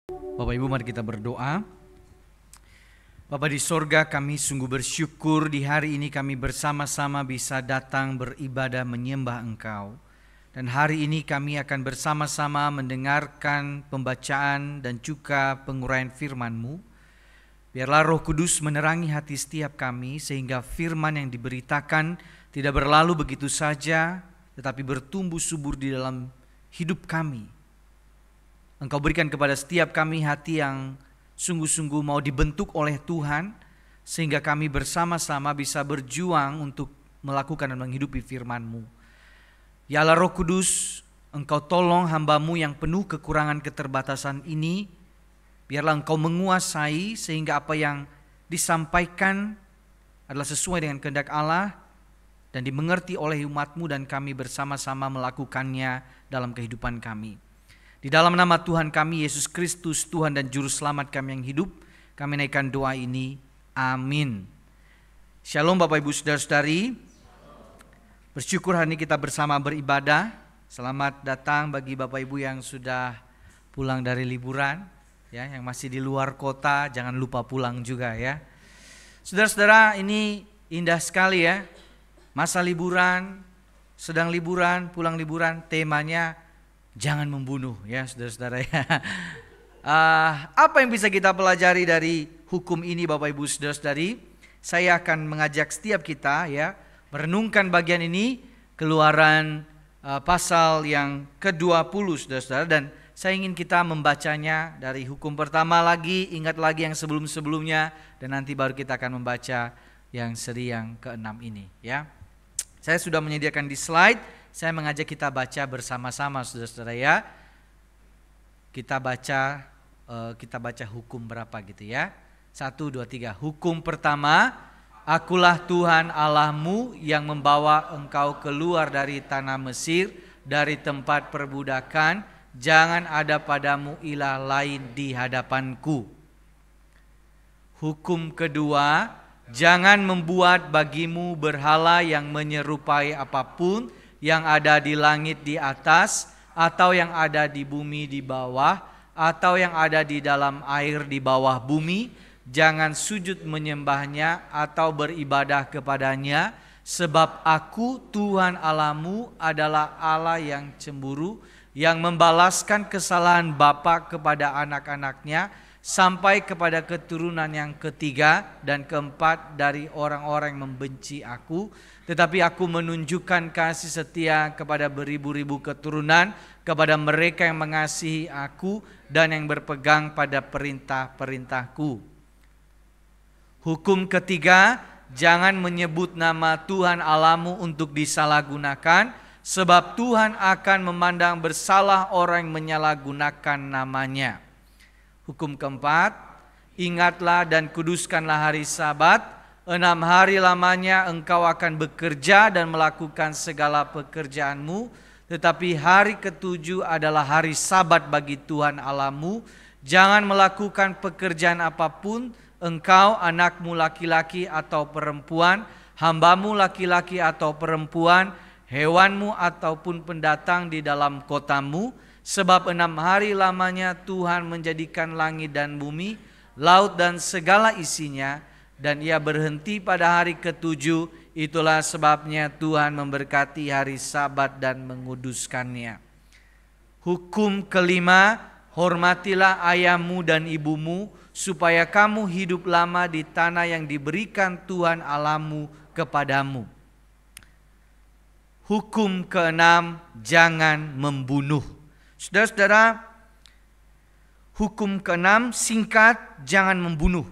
Bapak Ibu, mari kita berdoa. Bapa di sorga, kami sungguh bersyukur di hari ini kami bersama-sama bisa datang beribadah menyembah Engkau. Dan hari ini kami akan bersama-sama mendengarkan pembacaan dan juga penguraian firman-Mu. Biarlah Roh Kudus menerangi hati setiap kami sehingga firman yang diberitakan tidak berlalu begitu saja, tetapi bertumbuh subur di dalam hidup kami. Engkau berikan kepada setiap kami hati yang sungguh-sungguh mau dibentuk oleh Tuhan, sehingga kami bersama-sama bisa berjuang untuk melakukan dan menghidupi firman-Mu. Ya Allah Roh Kudus, Engkau tolong hamba-Mu yang penuh kekurangan keterbatasan ini. Biarlah Engkau menguasai sehingga apa yang disampaikan adalah sesuai dengan kehendak Allah dan dimengerti oleh umat-Mu dan kami bersama-sama melakukannya dalam kehidupan kami. Di dalam nama Tuhan kami Yesus Kristus, Tuhan dan Juru Selamat kami yang hidup, kami naikkan doa ini. Amin. Shalom Bapak Ibu Saudara-saudari. Bersyukur hari ini kita bersama beribadah. Selamat datang bagi Bapak Ibu yang sudah pulang dari liburan, ya, yang masih di luar kota, jangan lupa pulang juga ya. Saudara-saudara, ini indah sekali ya. Masa liburan, sedang liburan, pulang liburan, temanya jangan membunuh ya saudara-saudara ya. Apa yang bisa kita pelajari dari hukum ini Bapak Ibu Saudara-saudari? Saya akan mengajak setiap kita ya merenungkan bagian ini, Keluaran pasal yang ke-20 saudara-saudara, dan saya ingin kita membacanya dari hukum pertama lagi, ingat lagi yang sebelum-sebelumnya, dan nanti baru kita akan membaca yang seri yang ke-6 ini ya. Saya sudah menyediakan di slide. Saya mengajak kita baca bersama-sama saudara-saudara ya. Kita baca hukum berapa gitu ya. 1, 2, 3. Hukum pertama, akulah Tuhan Allahmu yang membawa engkau keluar dari tanah Mesir, dari tempat perbudakan. Jangan ada padamu ilah lain di hadapanku. Hukum kedua, jangan membuat bagimu berhala yang menyerupai apapun yang ada di langit di atas, atau yang ada di bumi di bawah, atau yang ada di dalam air di bawah bumi. Jangan sujud menyembahnya atau beribadah kepadanya, sebab aku Tuhan Allahmu adalah Allah yang cemburu, yang membalaskan kesalahan bapa kepada anak-anaknya sampai kepada keturunan yang ketiga dan keempat dari orang-orang yang membenci aku. Tetapi aku menunjukkan kasih setia kepada beribu-ribu keturunan, kepada mereka yang mengasihi aku dan yang berpegang pada perintah-perintahku. Hukum ketiga, jangan menyebut nama Tuhan Allahmu untuk disalahgunakan, sebab Tuhan akan memandang bersalah orang yang menyalahgunakan namanya. Hukum keempat, ingatlah dan kuduskanlah hari Sabat. 6 hari lamanya engkau akan bekerja dan melakukan segala pekerjaanmu, tetapi hari ke-7 adalah hari Sabat bagi Tuhan Allahmu. Jangan melakukan pekerjaan apapun, engkau, anakmu laki-laki atau perempuan, hambamu laki-laki atau perempuan, hewanmu ataupun pendatang di dalam kotamu. Sebab 6 hari lamanya Tuhan menjadikan langit dan bumi, laut dan segala isinya, dan ia berhenti pada hari ke-7. Itulah sebabnya Tuhan memberkati hari Sabat dan menguduskannya. Hukum kelima, hormatilah ayahmu dan ibumu, supaya kamu hidup lama di tanah yang diberikan Tuhan Allahmu kepadamu. Hukum keenam, jangan membunuh. Saudara-saudara, hukum keenam singkat, jangan membunuh.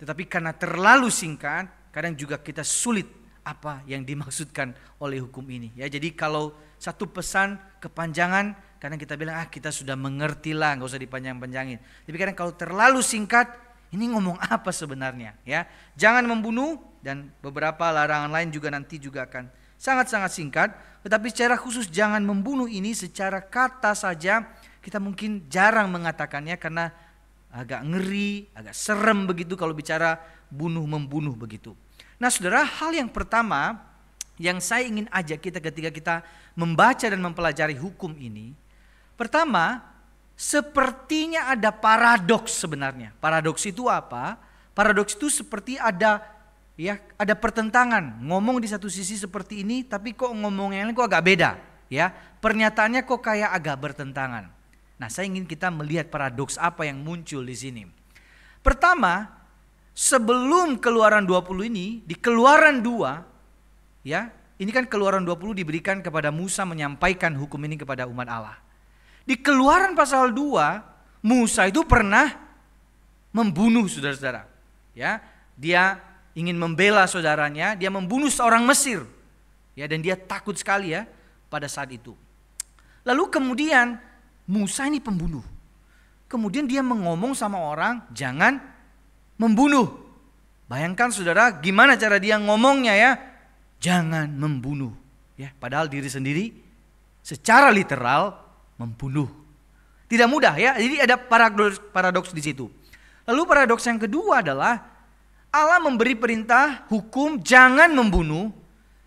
Tetapi karena terlalu singkat, kadang juga kita sulit apa yang dimaksudkan oleh hukum ini. Ya, jadi kalau satu pesan kepanjangan, kadang kita bilang kita sudah mengerti lah, nggak usah dipanjang-panjangin. Tapi kadang kalau terlalu singkat, ini ngomong apa sebenarnya? Ya, jangan membunuh, dan beberapa larangan lain juga nanti juga akan sangat-sangat singkat. Tetapi secara khusus jangan membunuh ini secara kata saja kita mungkin jarang mengatakannya karena agak ngeri, agak serem begitu kalau bicara bunuh-membunuh begitu. Nah saudara, hal yang pertama yang saya ingin ajak kita ketika kita membaca dan mempelajari hukum ini. Pertama, sepertinya ada paradoks sebenarnya. Paradoks itu apa? Paradoks itu seperti ada pertentangan. Ngomong di satu sisi seperti ini, tapi kok ngomongnya kok agak beda, ya. Pernyataannya kok kayak agak bertentangan. Nah, saya ingin kita melihat paradoks apa yang muncul di sini. Pertama, sebelum Keluaran 20 ini, di Keluaran 2, ya, ini kan Keluaran 20 diberikan kepada Musa menyampaikan hukum ini kepada umat Allah. Di Keluaran pasal 2, Musa itu pernah membunuh saudara-saudara. Ya, dia ingin membela saudaranya, dia membunuh seorang Mesir. Ya, dan dia takut sekali ya pada saat itu. Lalu kemudian Musa ini pembunuh. Kemudian dia ngomong sama orang, jangan membunuh. Bayangkan saudara, gimana cara dia ngomongnya ya? Jangan membunuh. Ya, padahal diri sendiri secara literal membunuh. Tidak mudah ya. Jadi ada paradoks di situ. Lalu paradoks yang kedua adalah Allah memberi perintah hukum jangan membunuh.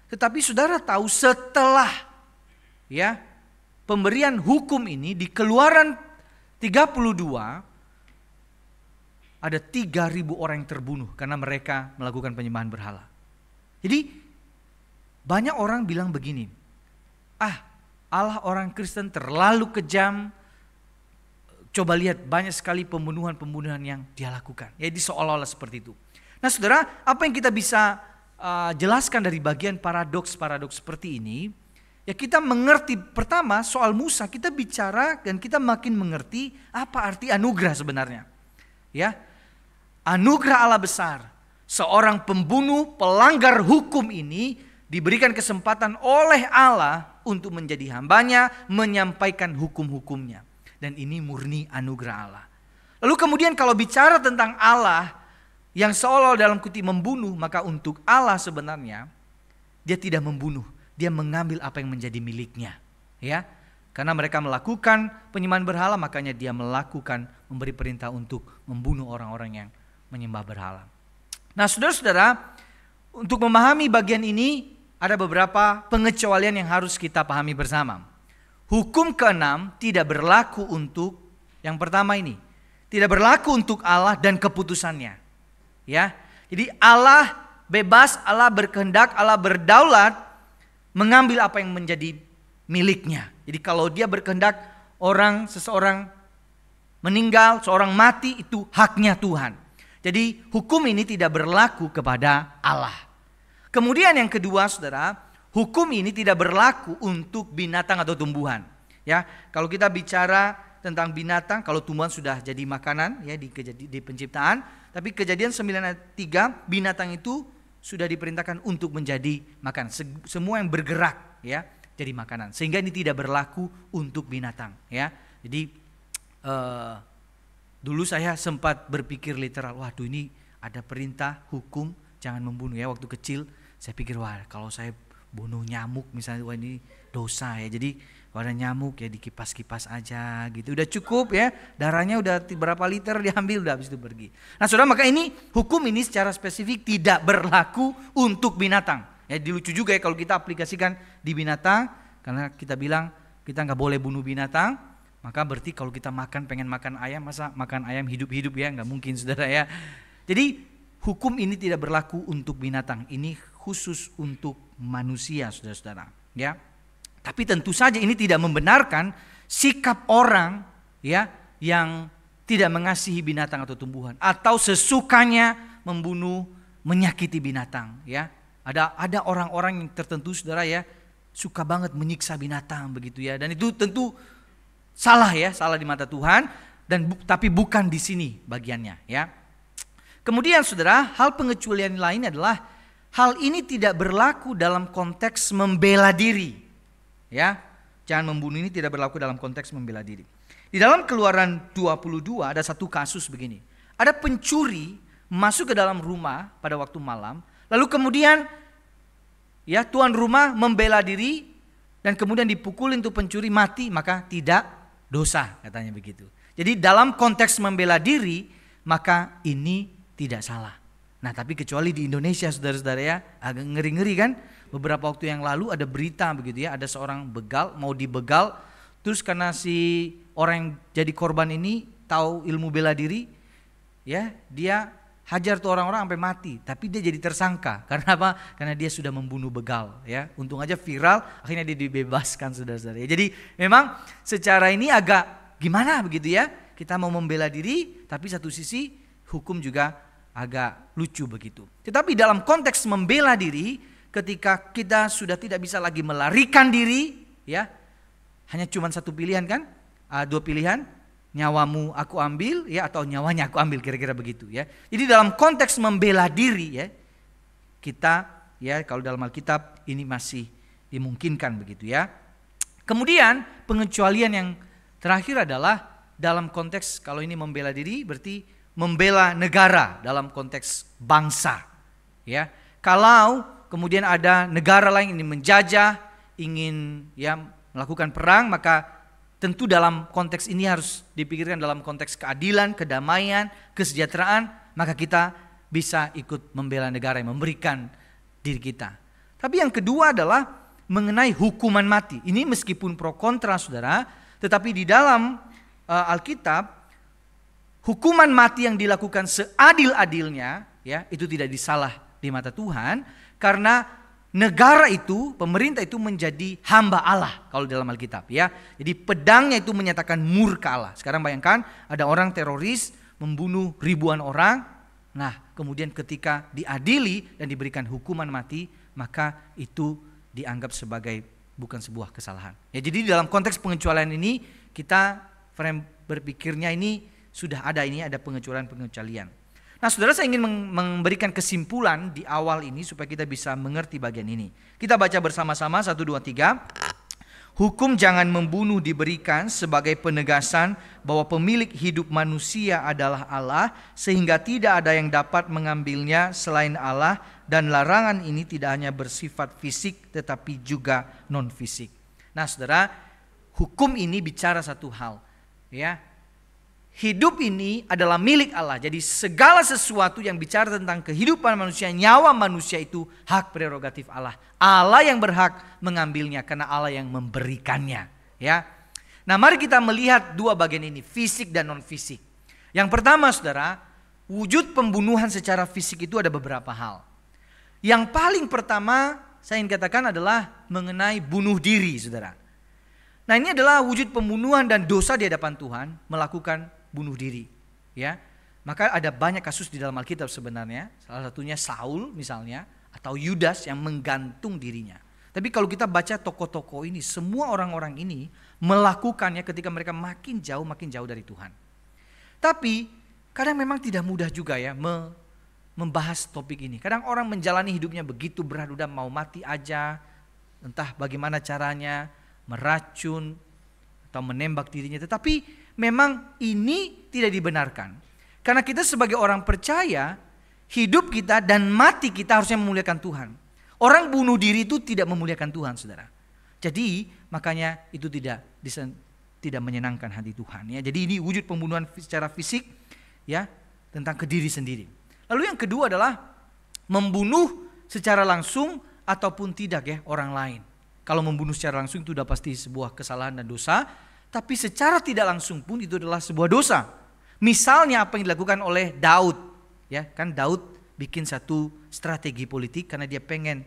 Tetapi saudara tahu setelah ya pemberian hukum ini di Keluaran 32 ada 3.000 orang yang terbunuh karena mereka melakukan penyembahan berhala. Jadi banyak orang bilang begini, Allah orang Kristen terlalu kejam. Coba lihat banyak sekali pembunuhan-pembunuhan yang dia lakukan. Jadi seolah-olah seperti itu. Nah saudara, apa yang kita bisa jelaskan dari bagian paradoks-paradoks seperti ini? Ya kita mengerti pertama soal Musa, kita bicara dan kita makin mengerti apa arti anugerah sebenarnya. Ya, anugerah Allah besar. Seorang pembunuh, pelanggar hukum ini diberikan kesempatan oleh Allah untuk menjadi hambanya, menyampaikan hukum-hukumnya. Dan ini murni anugerah Allah. Lalu kemudian kalau bicara tentang Allah yang seolah dalam kutip membunuh, maka untuk Allah sebenarnya dia tidak membunuh. Dia mengambil apa yang menjadi miliknya, ya. Karena mereka melakukan penyembahan berhala, makanya dia memberi perintah untuk membunuh orang-orang yang menyembah berhala. Nah, saudara-saudara, untuk memahami bagian ini ada beberapa pengecualian yang harus kita pahami bersama. Hukum ke-6 tidak berlaku untuk yang pertama ini, tidak berlaku untuk Allah dan keputusannya, ya. Jadi Allah bebas, Allah berkehendak, Allah berdaulat mengambil apa yang menjadi miliknya. Jadi kalau dia berkehendak seseorang meninggal, seorang mati, itu haknya Tuhan. Jadi hukum ini tidak berlaku kepada Allah. Kemudian yang kedua saudara, hukum ini tidak berlaku untuk binatang atau tumbuhan. Ya, kalau kita bicara tentang binatang, kalau tumbuhan sudah jadi makanan ya di penciptaan, tapi Kejadian 9 ayat 3 binatang itu sudah diperintahkan untuk menjadi makan. Semua yang bergerak ya jadi makanan. Sehingga ini tidak berlaku untuk binatang ya. Jadi dulu saya sempat berpikir literal, waduh ini ada perintah hukum jangan membunuh ya. Waktu kecil saya pikir wah kalau saya bunuh nyamuk misalnya, wah ini dosa ya. Jadi kalau ada nyamuk ya dikipas-kipas aja gitu. Udah cukup ya, darahnya udah berapa liter diambil udah habis itu pergi. Nah saudara, maka ini hukum ini secara spesifik tidak berlaku untuk binatang. Ya lucu juga ya kalau kita aplikasikan di binatang, karena kita bilang kita nggak boleh bunuh binatang, maka berarti kalau kita pengen makan ayam, masa makan ayam hidup-hidup ya, nggak mungkin saudara ya. Jadi hukum ini tidak berlaku untuk binatang, ini khusus untuk manusia saudara-saudara ya. Tapi tentu saja ini tidak membenarkan sikap orang ya yang tidak mengasihi binatang atau tumbuhan atau sesukanya membunuh, menyakiti binatang ya. Ada orang-orang yang tertentu saudara ya suka banget menyiksa binatang begitu ya, dan itu tentu salah ya, salah di mata Tuhan, dan tapi bukan di sini bagiannya ya. Kemudian saudara, hal pengecualian lain adalah hal ini tidak berlaku dalam konteks membela diri. Ya, jangan membunuh ini tidak berlaku dalam konteks membela diri. Di dalam Keluaran 22 ada satu kasus begini. Ada pencuri masuk ke dalam rumah pada waktu malam, lalu kemudian ya tuan rumah membela diri dan kemudian dipukulin tuh pencuri mati, maka tidak dosa katanya begitu. Jadi dalam konteks membela diri maka ini tidak salah. Nah tapi kecuali di Indonesia saudara-saudara ya, agak ngeri-ngeri kan. Beberapa waktu yang lalu ada berita begitu ya, ada seorang begal mau dibegal, terus karena si orang yang jadi korban ini tahu ilmu bela diri, ya dia hajar tuh orang-orang sampai mati, tapi dia jadi tersangka. Karena apa? Karena dia sudah membunuh begal, ya. Untung aja viral, akhirnya dia dibebaskan, saudara-saudara. Jadi memang secara ini agak gimana begitu ya? Kita mau membela diri, tapi satu sisi hukum juga agak lucu begitu. Tetapi dalam konteks membela diri, ketika kita sudah tidak bisa lagi melarikan diri, ya, hanya cuma satu pilihan kan? Dua pilihan. Nyawamu aku ambil, ya, atau nyawanya aku ambil, kira-kira begitu, ya. Jadi dalam konteks membela diri, ya, kita, ya, kalau dalam Alkitab ini masih dimungkinkan begitu, ya. Kemudian pengecualian yang terakhir adalah dalam konteks kalau ini membela diri berarti membela negara dalam konteks bangsa, ya. Kalau kemudian ada negara lain yang ingin menjajah, ingin, ya, melakukan perang, maka tentu dalam konteks ini harus dipikirkan dalam konteks keadilan, kedamaian, kesejahteraan, maka kita bisa ikut membela negara yang memberikan diri kita. Tapi yang kedua adalah mengenai hukuman mati. Ini meskipun pro kontra, saudara, tetapi di dalam Alkitab, hukuman mati yang dilakukan seadil-adilnya, ya, itu tidak disalah di mata Tuhan, karena negara itu, pemerintah itu menjadi hamba Allah kalau dalam Alkitab, ya. Jadi pedangnya itu menyatakan murka Allah. Sekarang bayangkan ada orang teroris membunuh ribuan orang. Nah, kemudian ketika diadili dan diberikan hukuman mati, maka itu dianggap sebagai bukan sebuah kesalahan. Ya, jadi dalam konteks pengecualian ini kita frame berpikirnya ini sudah ada pengecualian-pengecualian. Nah, saudara, saya ingin memberikan kesimpulan di awal ini supaya kita bisa mengerti bagian ini. Kita baca bersama-sama 1, 2, 3. Hukum jangan membunuh diberikan sebagai penegasan bahwa pemilik hidup manusia adalah Allah, sehingga tidak ada yang dapat mengambilnya selain Allah, dan larangan ini tidak hanya bersifat fisik tetapi juga non fisik. Nah, saudara, hukum ini bicara satu hal, ya. Hidup ini adalah milik Allah. Jadi segala sesuatu yang bicara tentang kehidupan manusia, nyawa manusia itu hak prerogatif Allah. Allah yang berhak mengambilnya karena Allah yang memberikannya, ya. Nah, mari kita melihat dua bagian ini, fisik dan non fisik. Yang pertama, saudara, wujud pembunuhan secara fisik itu ada beberapa hal. Yang paling pertama saya ingin katakan adalah mengenai bunuh diri, saudara. Nah, ini adalah wujud pembunuhan dan dosa di hadapan Tuhan, melakukan bunuh diri, ya. Maka ada banyak kasus di dalam Alkitab sebenarnya. Salah satunya Saul misalnya, atau Yudas yang menggantung dirinya. Tapi kalau kita baca tokoh-tokoh ini, semua orang-orang ini melakukannya ketika mereka makin jauh dari Tuhan. Tapi kadang memang tidak mudah juga, ya, membahas topik ini. Kadang orang menjalani hidupnya begitu berat, udah mau mati aja, entah bagaimana caranya, meracun atau menembak dirinya. Tetapi memang ini tidak dibenarkan. Karena kita sebagai orang percaya, hidup kita dan mati kita harusnya memuliakan Tuhan. Orang bunuh diri itu tidak memuliakan Tuhan, saudara. Jadi makanya itu tidak menyenangkan hati Tuhan, ya. Jadi ini wujud pembunuhan secara fisik, ya, tentang ke diri sendiri. Lalu yang kedua adalah membunuh secara langsung ataupun tidak, ya, orang lain. Kalau membunuh secara langsung itu sudah pasti sebuah kesalahan dan dosa. Tapi secara tidak langsung pun itu adalah sebuah dosa. Misalnya apa yang dilakukan oleh Daud, ya, kan Daud bikin satu strategi politik karena dia pengen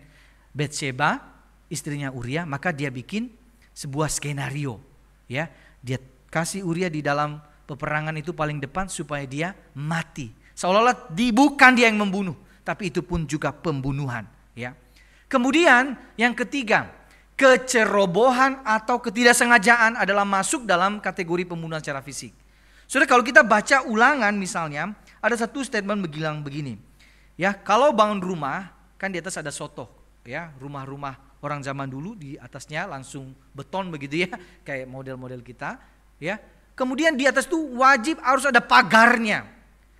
Bathsheba, istrinya Uria, maka dia bikin sebuah skenario, ya. Dia kasih Uria di dalam peperangan itu paling depan supaya dia mati. Seolah-olah bukan dia yang membunuh, tapi itu pun juga pembunuhan, ya. Kemudian yang ketiga, kecerobohan atau ketidaksengajaan adalah masuk dalam kategori pembunuhan secara fisik. Saudara, kalau kita baca Ulangan misalnya, ada satu statement bilang begini, ya, kalau bangun rumah kan di atas ada sotoh, ya, rumah-rumah orang zaman dulu di atasnya langsung beton begitu, ya, kayak model-model kita, ya. Kemudian di atas tuh wajib harus ada pagarnya.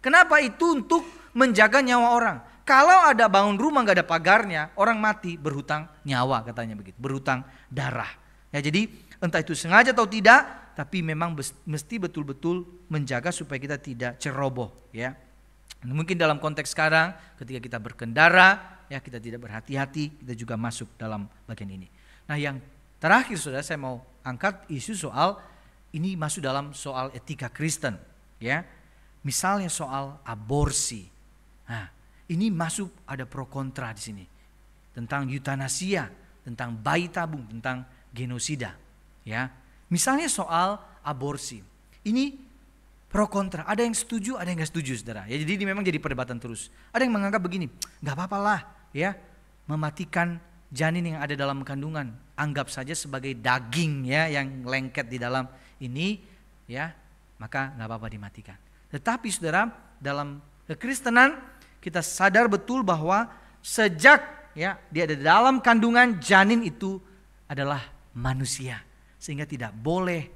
Kenapa? Itu untuk menjaga nyawa orang. Kalau ada bangun rumah gak ada pagarnya, orang mati berhutang nyawa, katanya begitu, berhutang darah. Ya, jadi entah itu sengaja atau tidak, tapi memang mesti betul-betul menjaga supaya kita tidak ceroboh, ya. Mungkin dalam konteks sekarang ketika kita berkendara, ya, kita tidak berhati-hati, kita juga masuk dalam bagian ini. Nah, yang terakhir, saudara, saya mau angkat isu soal ini masuk dalam soal etika Kristen, ya. Misalnya soal aborsi. Nah, ini masuk ada pro kontra di sini. Tentang eutanasia, tentang bayi tabung, tentang genosida, ya. Misalnya soal aborsi. Ini pro kontra, ada yang setuju, ada yang nggak setuju, saudara. Ya, jadi ini memang jadi perdebatan terus. Ada yang menganggap begini, nggak apa-apa lah, ya, mematikan janin yang ada dalam kandungan, anggap saja sebagai daging, ya, yang lengket di dalam ini, ya, maka nggak apa-apa dimatikan. Tetapi saudara, dalam kekristenan kita sadar betul bahwa sejak, ya, dia ada dalam kandungan, janin itu adalah manusia, sehingga tidak boleh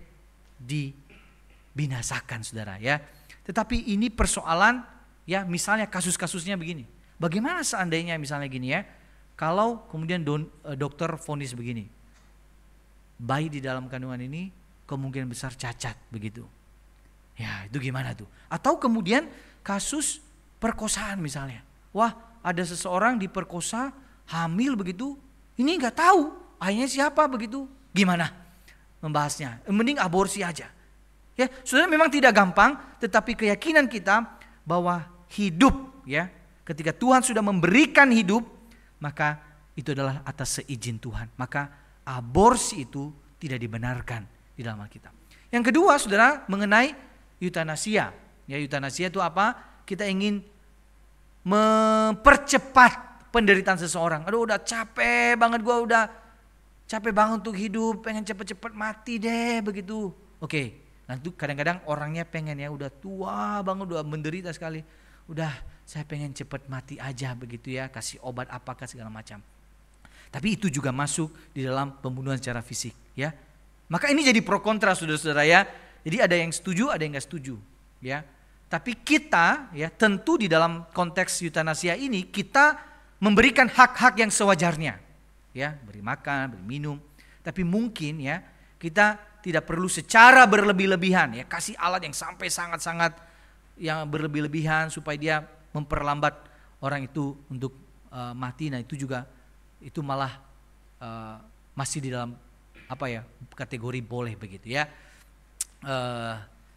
dibinasakan, saudara, ya. Tetapi ini persoalan, ya, misalnya kasus-kasusnya begini. Bagaimana seandainya misalnya gini, ya, kalau kemudian dokter vonis begini, bayi di dalam kandungan ini kemungkinan besar cacat, begitu. Ya, itu gimana tuh? Atau kemudian kasus perkosaan misalnya. Wah, ada seseorang diperkosa, hamil begitu, ini nggak tahu ayahnya siapa begitu. Gimana membahasnya? Mending aborsi aja. Ya, saudara, memang tidak gampang, tetapi keyakinan kita bahwa hidup, ya, ketika Tuhan sudah memberikan hidup, maka itu adalah atas seizin Tuhan. Maka aborsi itu tidak dibenarkan di dalam Alkitab. Yang kedua, saudara, mengenai eutanasia. Ya, eutanasia itu apa? Kita ingin mempercepat penderitaan seseorang. Aduh, udah capek banget, gue udah capek banget untuk hidup, pengen cepet-cepet mati deh, begitu. Oke, nanti kadang-kadang orangnya pengen, ya, udah tua banget, udah menderita sekali. Udah, saya pengen cepet mati aja, begitu, ya, kasih obat apakah segala macam. Tapi itu juga masuk di dalam pembunuhan secara fisik, ya. Maka ini jadi pro kontra, saudara-saudara, ya. Jadi ada yang setuju, ada yang nggak setuju, ya. Tapi kita, ya, tentu di dalam konteks eutanasia ini kita memberikan hak-hak yang sewajarnya, ya, beri makan, beri minum. Tapi mungkin, ya, kita tidak perlu secara berlebih-lebihan, ya, kasih alat yang sampai sangat-sangat yang berlebih-lebihan supaya dia memperlambat orang itu untuk mati. Nah, itu juga itu malah masih di dalam kategori boleh, begitu, ya.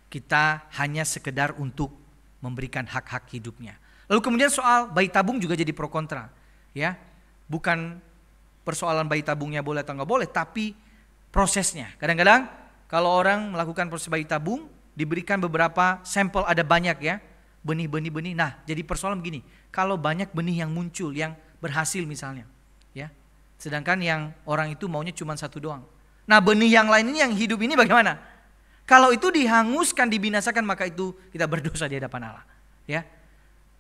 Kita hanya sekedar untuk memberikan hak-hak hidupnya. Lalu kemudian soal bayi tabung juga jadi pro kontra, ya. Bukan persoalan bayi tabungnya boleh atau nggak boleh, tapi prosesnya. Kadang-kadang kalau orang melakukan proses bayi tabung, diberikan beberapa sampel, ada banyak, ya, benih. Nah, jadi persoalan begini, kalau banyak benih yang muncul, yang berhasil misalnya, ya, sedangkan yang orang itu maunya cuma satu doang. Nah, benih yang lain ini, yang hidup ini bagaimana? Kalau itu dihanguskan, dibinasakan, maka itu kita berdosa di hadapan Allah, ya.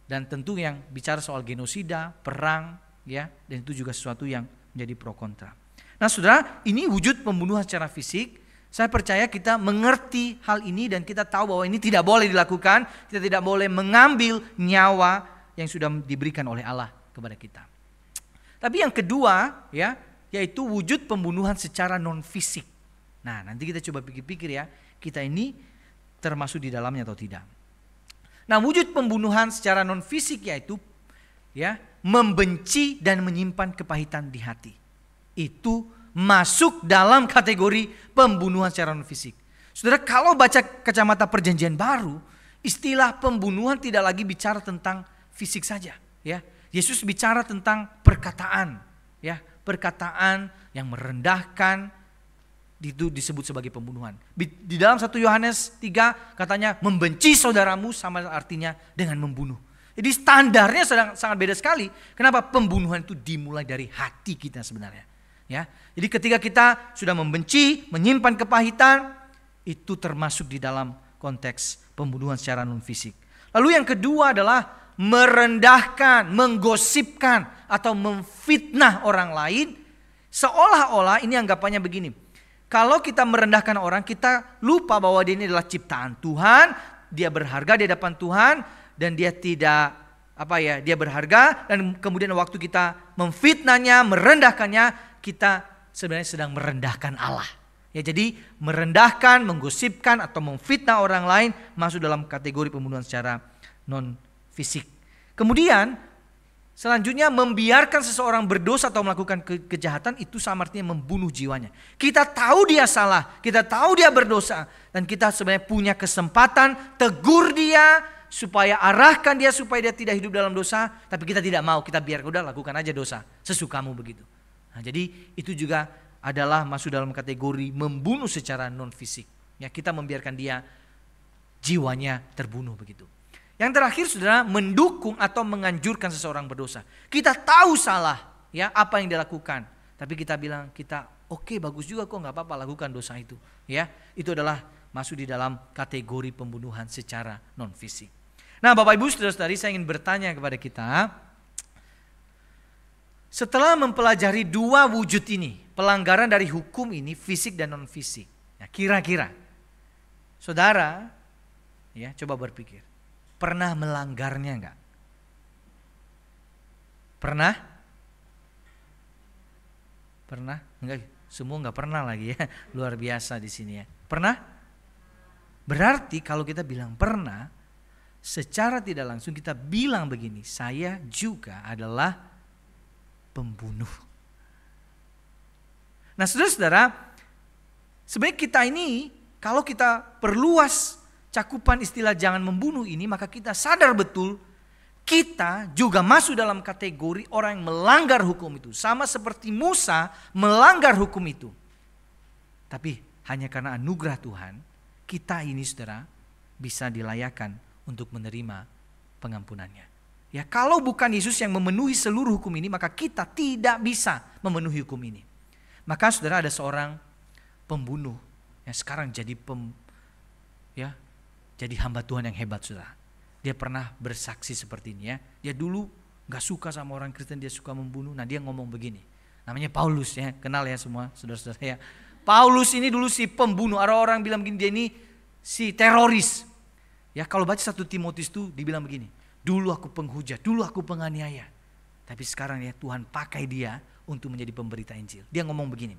Dan tentu yang bicara soal genosida, perang, ya, dan itu juga sesuatu yang menjadi pro kontra. Nah, saudara, ini wujud pembunuhan secara fisik. Saya percaya kita mengerti hal ini dan kita tahu bahwa ini tidak boleh dilakukan. Kita tidak boleh mengambil nyawa yang sudah diberikan oleh Allah kepada kita. Tapi yang kedua, ya, yaitu wujud pembunuhan secara non fisik. Nah, nanti kita coba pikir-pikir, ya, kita ini termasuk di dalamnya atau tidak. Nah, wujud pembunuhan secara non fisik yaitu, ya, membenci dan menyimpan kepahitan di hati. Itu masuk dalam kategori pembunuhan secara non fisik. Saudara, kalau baca kacamata Perjanjian Baru, istilah pembunuhan tidak lagi bicara tentang fisik saja, ya. Yesus bicara tentang perkataan, ya, perkataan yang merendahkan, itu disebut sebagai pembunuhan. Di dalam 1 Yohanes 3 katanya membenci saudaramu sama artinya dengan membunuh. Jadi standarnya sangat beda sekali. Kenapa? Pembunuhan itu dimulai dari hati kita sebenarnya, ya. Jadi ketika kita sudah membenci, menyimpan kepahitan, itu termasuk di dalam konteks pembunuhan secara non fisik. Lalu yang kedua adalah merendahkan, menggosipkan atau memfitnah orang lain, seolah-olah ini anggapannya begini. Kalau kita merendahkan orang, kita lupa bahwa dia ini adalah ciptaan Tuhan, dia berharga di hadapan Tuhan, dan dia tidak dia berharga, dan kemudian waktu kita memfitnahnya, merendahkannya, kita sebenarnya sedang merendahkan Allah. Ya, jadi merendahkan, menggosipkan atau memfitnah orang lain masuk dalam kategori pembunuhan secara non fisik. Kemudian Selanjutnya, membiarkan seseorang berdosa atau melakukan kejahatan itu sama artinya membunuh jiwanya. Kita tahu dia salah, kita tahu dia berdosa, dan kita sebenarnya punya kesempatan tegur dia, supaya arahkan dia supaya dia tidak hidup dalam dosa. Tapi kita tidak mau, kita biarkan, udah lakukan aja dosa, sesukamu begitu. Nah, jadi itu juga adalah masuk dalam kategori membunuh secara non fisik. Ya, kita membiarkan dia jiwanya terbunuh begitu. Yang terakhir, saudara, mendukung atau menganjurkan seseorang berdosa. Kita tahu salah, ya, apa yang dilakukan, tapi kita bilang kita oke, bagus juga kok, nggak apa-apa lakukan dosa itu. Ya, itu adalah masuk di dalam kategori pembunuhan secara non fisik. Nah, Bapak Ibu saudara-saudari, saya ingin bertanya kepada kita, setelah mempelajari dua wujud ini, pelanggaran dari hukum ini, fisik dan non fisik, ya, kira-kira saudara, ya, coba berpikir, pernah melanggarnya enggak? Pernah? Pernah? Enggak, semua enggak pernah lagi ya. Luar biasa di sini ya. Pernah? Berarti kalau kita bilang pernah, secara tidak langsung kita bilang begini, saya juga adalah pembunuh. Nah, saudara-saudara, sebenarnya kita ini kalau kita perluas cakupan istilah jangan membunuh ini, maka kita sadar betul kita juga masuk dalam kategori orang yang melanggar hukum itu. Sama seperti Musa melanggar hukum itu. Tapi hanya karena anugerah Tuhan, kita ini saudara bisa dilayakan untuk menerima pengampunannya. Ya, kalau bukan Yesus yang memenuhi seluruh hukum ini, maka kita tidak bisa memenuhi hukum ini. Maka saudara, ada seorang pembunuh yang sekarang jadi jadi hamba Tuhan yang hebat, saudara. Dia pernah bersaksi seperti ini ya. Dia dulu gak suka sama orang Kristen, dia suka membunuh. Nah, dia ngomong begini. Namanya Paulus ya, kenal ya semua saudara-saudara ya. Paulus ini dulu si pembunuh. Ada orang bilang begini, dia ini si teroris. Ya, kalau baca 1 Timotius itu dibilang begini. Dulu aku penghujat, dulu aku penganiaya. Tapi sekarang ya Tuhan pakai dia untuk menjadi pemberita Injil. Dia ngomong begini.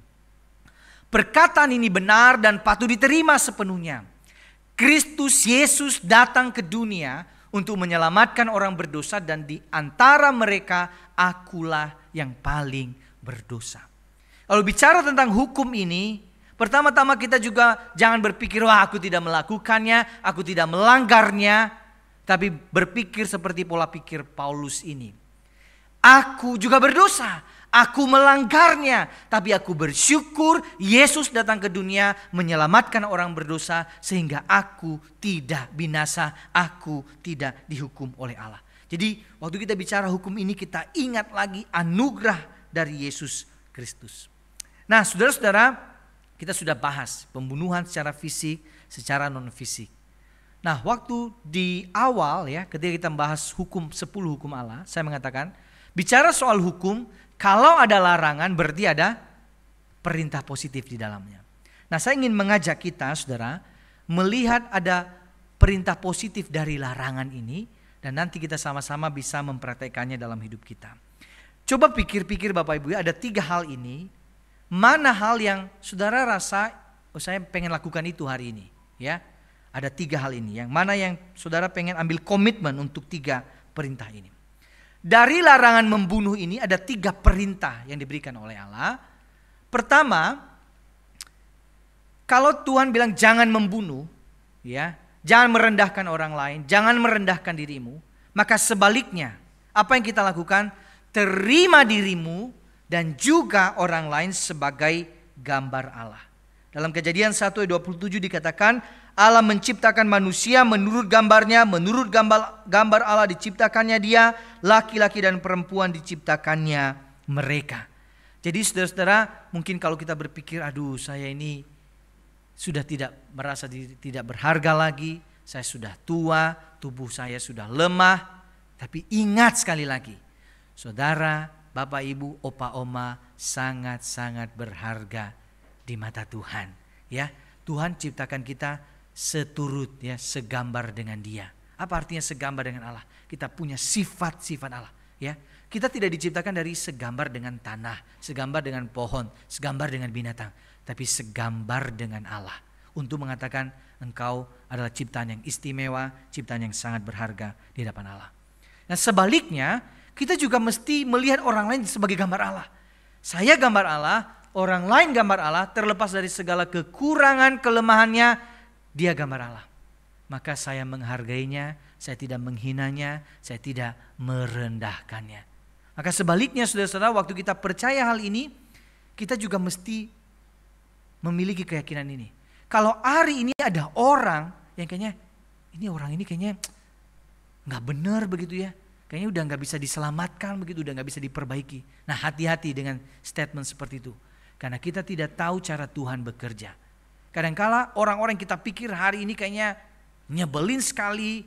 Perkataan ini benar dan patut diterima sepenuhnya. Kristus Yesus datang ke dunia untuk menyelamatkan orang berdosa, dan di antara mereka akulah yang paling berdosa. Kalau bicara tentang hukum ini, pertama-tama kita juga jangan berpikir, wah aku tidak melakukannya, aku tidak melanggarnya. Tapi berpikir seperti pola pikir Paulus ini. Aku juga berdosa. Aku melanggarnya, tapi aku bersyukur Yesus datang ke dunia menyelamatkan orang berdosa sehingga aku tidak binasa, aku tidak dihukum oleh Allah. Jadi waktu kita bicara hukum ini, kita ingat lagi anugerah dari Yesus Kristus. Nah, saudara-saudara, kita sudah bahas pembunuhan secara fisik, secara non fisik. Nah, waktu di awal ya, ketika kita membahas hukum 10 hukum Allah, saya mengatakan bicara soal hukum, kalau ada larangan berarti ada perintah positif di dalamnya. Nah, saya ingin mengajak kita saudara melihat ada perintah positif dari larangan ini, dan nanti kita sama-sama bisa mempraktekannya dalam hidup kita. Coba pikir-pikir Bapak Ibu, ada 3 hal ini. Mana hal yang saudara rasa, oh saya pengen lakukan itu hari ini ya. Ada 3 hal ini, yang mana yang saudara pengen ambil komitmen untuk 3 perintah ini. Dari larangan membunuh ini ada 3 perintah yang diberikan oleh Allah. Pertama, kalau Tuhan bilang jangan membunuh, ya, jangan merendahkan orang lain, jangan merendahkan dirimu, maka sebaliknya, apa yang kita lakukan? Terima dirimu dan juga orang lain sebagai gambar Allah. Dalam Kejadian 1:27 dikatakan, Allah menciptakan manusia menurut gambarnya, menurut gambar Allah diciptakannya dia, laki-laki dan perempuan diciptakannya mereka. Jadi saudara-saudara, mungkin kalau kita berpikir, aduh saya ini sudah tidak merasa tidak berharga lagi, saya sudah tua, tubuh saya sudah lemah. Tapi ingat sekali lagi, saudara, bapak, ibu, opa, oma sangat-sangat berharga di mata Tuhan. Ya, Tuhan ciptakan kita seturut ya, segambar dengan Dia. Apa artinya segambar dengan Allah? Kita punya sifat-sifat Allah, ya. Kita tidak diciptakan dari segambar dengan tanah, segambar dengan pohon, segambar dengan binatang, tapi segambar dengan Allah. Untuk mengatakan engkau adalah ciptaan yang istimewa, ciptaan yang sangat berharga di hadapan Allah. Nah, sebaliknya, kita juga mesti melihat orang lain sebagai gambar Allah. Saya gambar Allah, orang lain gambar Allah, terlepas dari segala kekurangan, kelemahannya, dia gambar Allah. Maka saya menghargainya, saya tidak menghinanya, saya tidak merendahkannya. Maka sebaliknya saudara-saudara, waktu kita percaya hal ini, kita juga mesti memiliki keyakinan ini. Kalau hari ini ada orang yang kayaknya, orang ini kayaknya gak benar begitu ya. Kayaknya udah gak bisa diselamatkan begitu, udah gak bisa diperbaiki. Nah, hati-hati dengan statement seperti itu. Karena kita tidak tahu cara Tuhan bekerja. Kadangkala orang-orang kita pikir hari ini kayaknya nyebelin sekali,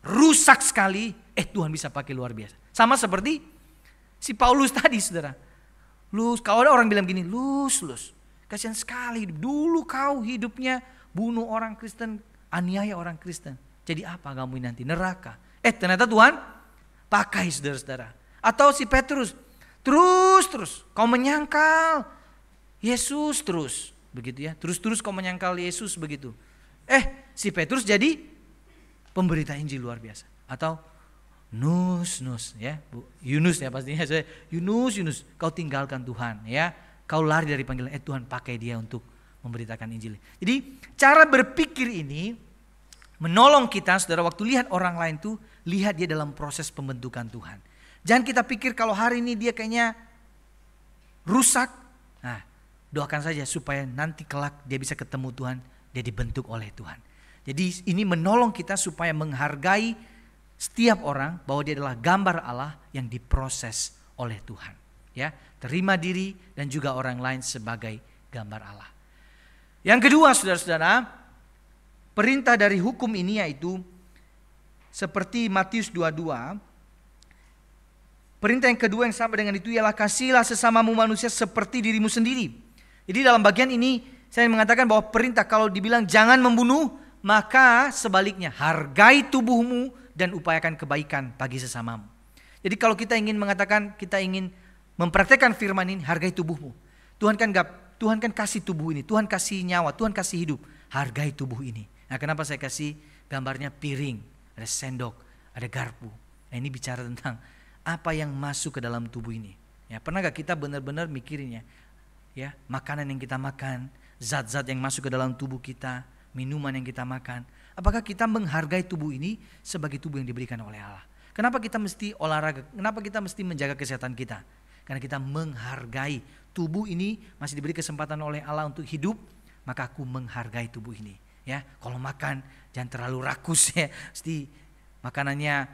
rusak sekali, Tuhan bisa pakai luar biasa. Sama seperti si Paulus tadi, saudara. Kalau ada orang bilang gini, Lus, kasihan sekali, dulu kau hidupnya bunuh orang Kristen, aniaya orang Kristen. Jadi apa kamu nanti? Neraka. Ternyata Tuhan pakai, saudara-saudara. Atau si Petrus, terus kau menyangkal Yesus terus, begitu ya. Terus kau menyangkal Yesus begitu. Si Petrus jadi pemberita Injil luar biasa. Atau Nus ya, Yunus ya pastinya. Yunus, kau tinggalkan Tuhan ya. Kau lari dari panggilan, Tuhan pakai dia untuk memberitakan Injil. Jadi cara berpikir ini menolong kita, saudara, waktu lihat orang lain tuh, lihat dia dalam proses pembentukan Tuhan. Jangan kita pikir kalau hari ini dia kayaknya rusak. Nah, doakan saja supaya nanti kelak dia bisa ketemu Tuhan, dia dibentuk oleh Tuhan. Jadi ini menolong kita supaya menghargai setiap orang bahwa dia adalah gambar Allah yang diproses oleh Tuhan. Ya, terima diri dan juga orang lain sebagai gambar Allah. Yang kedua, saudara-saudara, perintah dari hukum ini yaitu seperti Matius 22. Perintah yang kedua yang sama dengan itu ialah kasihilah sesamamu manusia seperti dirimu sendiri. Jadi dalam bagian ini saya mengatakan bahwa perintah kalau dibilang jangan membunuh, maka sebaliknya hargai tubuhmu dan upayakan kebaikan bagi sesamamu. Jadi kalau kita ingin mengatakan, kita ingin mempraktekkan firman ini, hargai tubuhmu. Tuhan kan kasih tubuh ini, Tuhan kasih nyawa, Tuhan kasih hidup. Hargai tubuh ini. Nah, kenapa saya kasih gambarnya piring, ada sendok, ada garpu. Nah, ini bicara tentang apa yang masuk ke dalam tubuh ini. Ya, pernah gak kita benar-benar mikirin ya, makanan yang kita makan, zat-zat yang masuk ke dalam tubuh kita, minuman yang kita makan. Apakah kita menghargai tubuh ini sebagai tubuh yang diberikan oleh Allah? Kenapa kita mesti olahraga? Kenapa kita mesti menjaga kesehatan kita? Karena kita menghargai tubuh ini masih diberi kesempatan oleh Allah untuk hidup, maka aku menghargai tubuh ini. Ya, kalau makan jangan terlalu rakus ya, mesti makanannya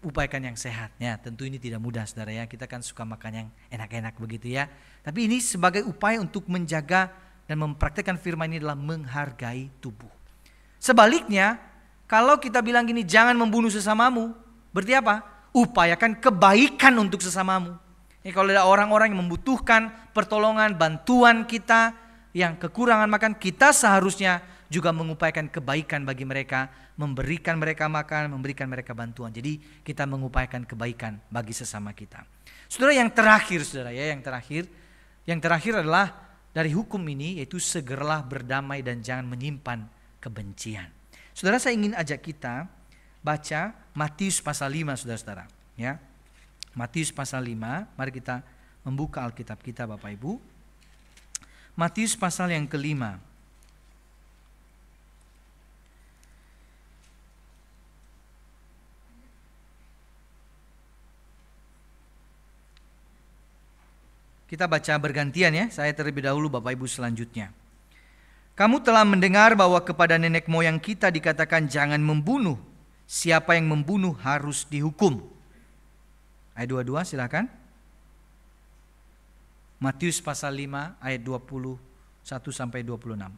upayakan yang sehat. Ya, tentu ini tidak mudah, saudara ya. Kita kan suka makan yang enak-enak begitu ya. Tapi ini sebagai upaya untuk menjaga dan mempraktekkan firman ini adalah menghargai tubuh. Sebaliknya, kalau kita bilang gini, jangan membunuh sesamamu, berarti apa? Upayakan kebaikan untuk sesamamu. Ini kalau ada orang-orang yang membutuhkan pertolongan, bantuan kita, yang kekurangan makan, kita seharusnya juga mengupayakan kebaikan bagi mereka, memberikan mereka makan, memberikan mereka bantuan. Jadi kita mengupayakan kebaikan bagi sesama kita. Saudara, yang terakhir, saudara ya, yang terakhir adalah dari hukum ini, yaitu segeralah berdamai dan jangan menyimpan kebencian. Saudara, saya ingin ajak kita baca Matius pasal 5, saudara-saudara ya. Matius pasal 5, mari kita membuka Alkitab kita Bapak Ibu. Matius pasal yang kelima. Kita baca bergantian ya, saya terlebih dahulu Bapak Ibu selanjutnya. Kamu telah mendengar bahwa kepada nenek moyang kita dikatakan jangan membunuh. Siapa yang membunuh harus dihukum. Ayat 22 silakan. Matius pasal 5 ayat 21 sampai 26.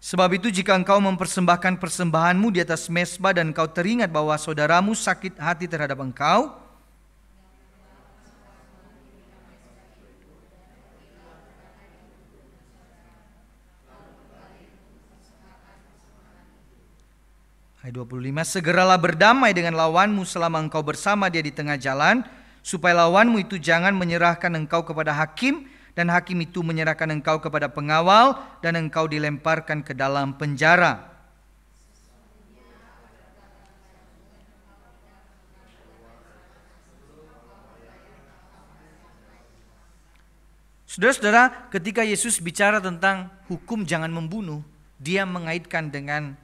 Sebab itu jika engkau mempersembahkan persembahanmu di atas mezbah dan engkau teringat bahwa saudaramu sakit hati terhadap engkau, Ayat 25, segeralah berdamai dengan lawanmu selama engkau bersama dia di tengah jalan, supaya lawanmu itu jangan menyerahkan engkau kepada hakim, dan hakim itu menyerahkan engkau kepada pengawal, dan engkau dilemparkan ke dalam penjara. Saudara-saudara, ketika Yesus bicara tentang hukum jangan membunuh, dia mengaitkan dengan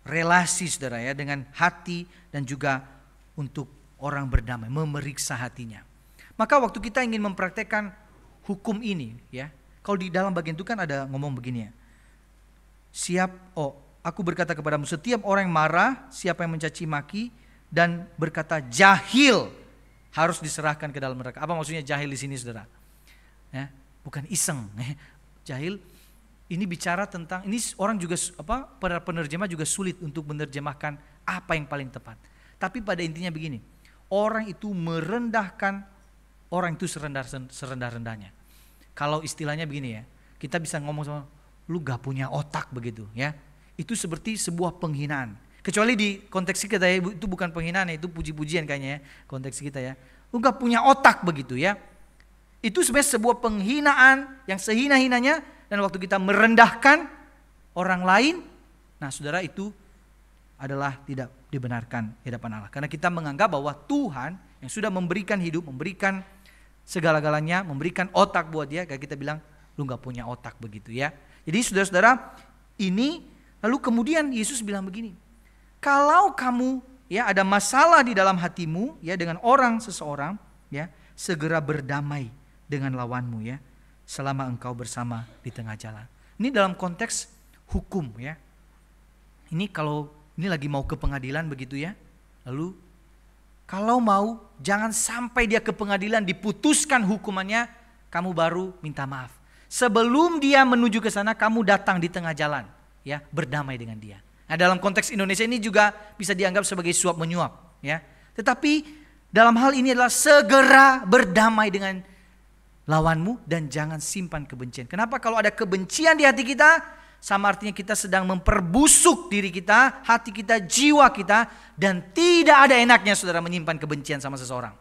relasi, saudara ya, dengan hati dan juga untuk orang berdamai, memeriksa hatinya. Maka waktu kita ingin mempraktekkan hukum ini, ya, kalau di dalam bagian itu kan ada ngomong begini ya, aku berkata kepadamu, setiap orang yang marah, siapa yang mencaci maki dan berkata jahil harus diserahkan ke dalam neraka. Apa maksudnya jahil di sini, saudara? Ya, bukan iseng, jahil. Ini bicara tentang, ini orang juga para penerjemah juga sulit untuk menerjemahkan apa yang paling tepat. Tapi pada intinya begini, orang itu merendahkan orang itu serendah-rendahnya. Kalau istilahnya begini ya, kita bisa ngomong sama lu gak punya otak begitu ya. Itu seperti sebuah penghinaan. Kecuali di konteks kita ya, itu bukan penghinaan, itu puji-pujian kayaknya ya, konteks kita ya. Lu gak punya otak begitu ya. Itu sebenarnya sebuah penghinaan yang sehina-hinanya. Dan waktu kita merendahkan orang lain, nah saudara, itu adalah tidak dibenarkan di hadapan Allah. Karena kita menganggap bahwa Tuhan yang sudah memberikan hidup, memberikan segala-galanya, memberikan otak buat dia, kayak kita bilang, lu gak punya otak begitu ya. Jadi saudara-saudara, ini lalu kemudian Yesus bilang begini, kalau kamu ya ada masalah di dalam hatimu ya dengan seseorang ya, segera berdamai dengan lawanmu ya, selama engkau bersama di tengah jalan. Ini dalam konteks hukum ya. Ini kalau ini lagi mau ke pengadilan begitu ya. Lalu kalau mau jangan sampai dia ke pengadilan diputuskan hukumannya, kamu baru minta maaf. Sebelum dia menuju ke sana, kamu datang di tengah jalan ya, berdamai dengan dia. Nah, dalam konteks Indonesia ini juga bisa dianggap sebagai suap menyuap ya. Tetapi dalam hal ini adalah segera berdamai dengan lawanmu dan jangan simpan kebencian. Kenapa? Kalau ada kebencian di hati kita, sama artinya kita sedang memperbusuk diri kita, hati kita, jiwa kita, dan tidak ada enaknya saudara menyimpan kebencian sama seseorang.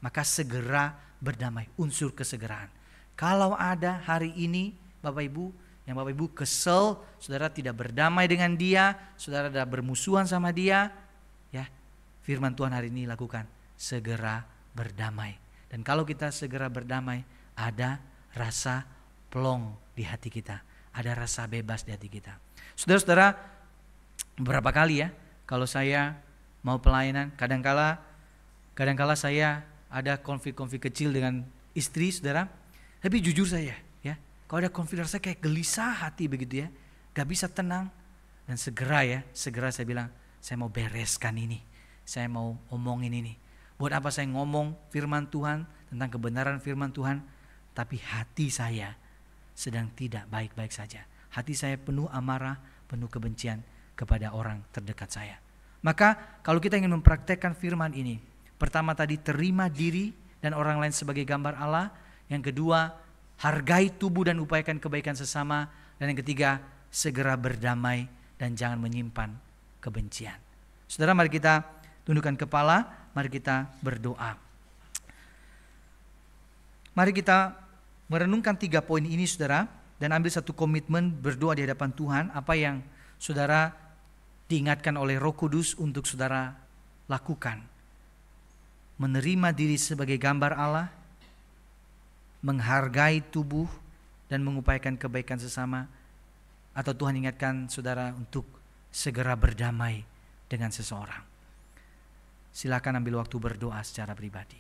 Maka segera berdamai, unsur kesegeraan. Kalau ada hari ini Bapak Ibu, yang Bapak Ibu kesel, saudara tidak berdamai dengan dia, saudara ada bermusuhan sama dia, ya, firman Tuhan hari ini lakukan, segera berdamai. Dan kalau kita segera berdamai, ada rasa plong di hati kita. Ada rasa bebas di hati kita. Saudara-saudara, beberapa kali ya, kalau saya mau pelayanan, kadangkala saya ada konflik-konflik kecil dengan istri, saudara. Tapi jujur saya ya, kalau ada konflik saya kayak gelisah hati begitu ya. Gak bisa tenang. Dan segera saya bilang, saya mau bereskan ini. Saya mau omongin ini. Buat apa saya ngomong firman Tuhan, tentang kebenaran firman Tuhan, tapi hati saya sedang tidak baik-baik saja. Hati saya penuh amarah, penuh kebencian kepada orang terdekat saya. Maka kalau kita ingin mempraktekkan firman ini, pertama tadi terima diri dan orang lain sebagai gambar Allah. Yang kedua, hargai tubuh dan upayakan kebaikan sesama. Dan yang ketiga, segera berdamai dan jangan menyimpan kebencian. Saudara, mari kita tundukkan kepala. Mari kita berdoa. Mari kita merenungkan 3 poin ini saudara. Dan ambil satu komitmen berdoa di hadapan Tuhan. Apa yang saudara diingatkan oleh Roh Kudus untuk saudara lakukan. Menerima diri sebagai gambar Allah. Menghargai tubuh dan mengupayakan kebaikan sesama. Atau Tuhan ingatkan saudara untuk segera berdamai dengan seseorang. Silakan ambil waktu berdoa secara pribadi.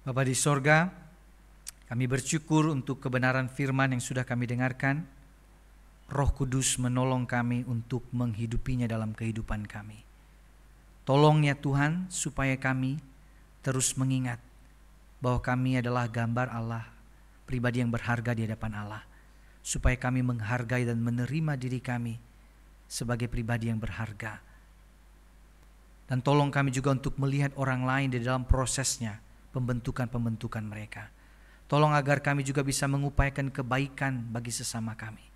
Bapa di sorga, kami bersyukur untuk kebenaran firman yang sudah kami dengarkan. Roh Kudus menolong kami untuk menghidupinya dalam kehidupan kami. Tolongnya Tuhan supaya kami terus mengingat bahwa kami adalah gambar Allah, pribadi yang berharga di hadapan Allah. Supaya kami menghargai dan menerima diri kami sebagai pribadi yang berharga. Dan tolong kami juga untuk melihat orang lain di dalam prosesnya, pembentukan-pembentukan mereka. Tolong agar kami juga bisa mengupayakan kebaikan bagi sesama kami.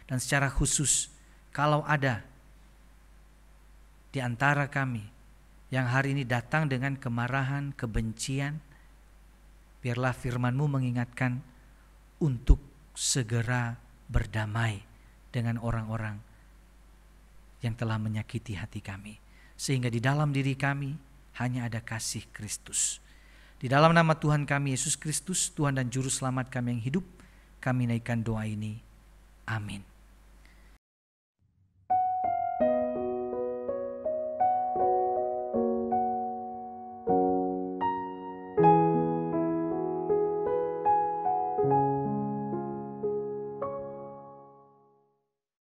Dan secara khusus, kalau ada di antara kami yang hari ini datang dengan kemarahan, kebencian, biarlah firman-Mu mengingatkan untuk segera berdamai dengan orang-orang yang telah menyakiti hati kami. Sehingga di dalam diri kami hanya ada kasih Kristus. Di dalam nama Tuhan kami Yesus Kristus, Tuhan dan Juru Selamat kami yang hidup, kami naikkan doa ini. Amin.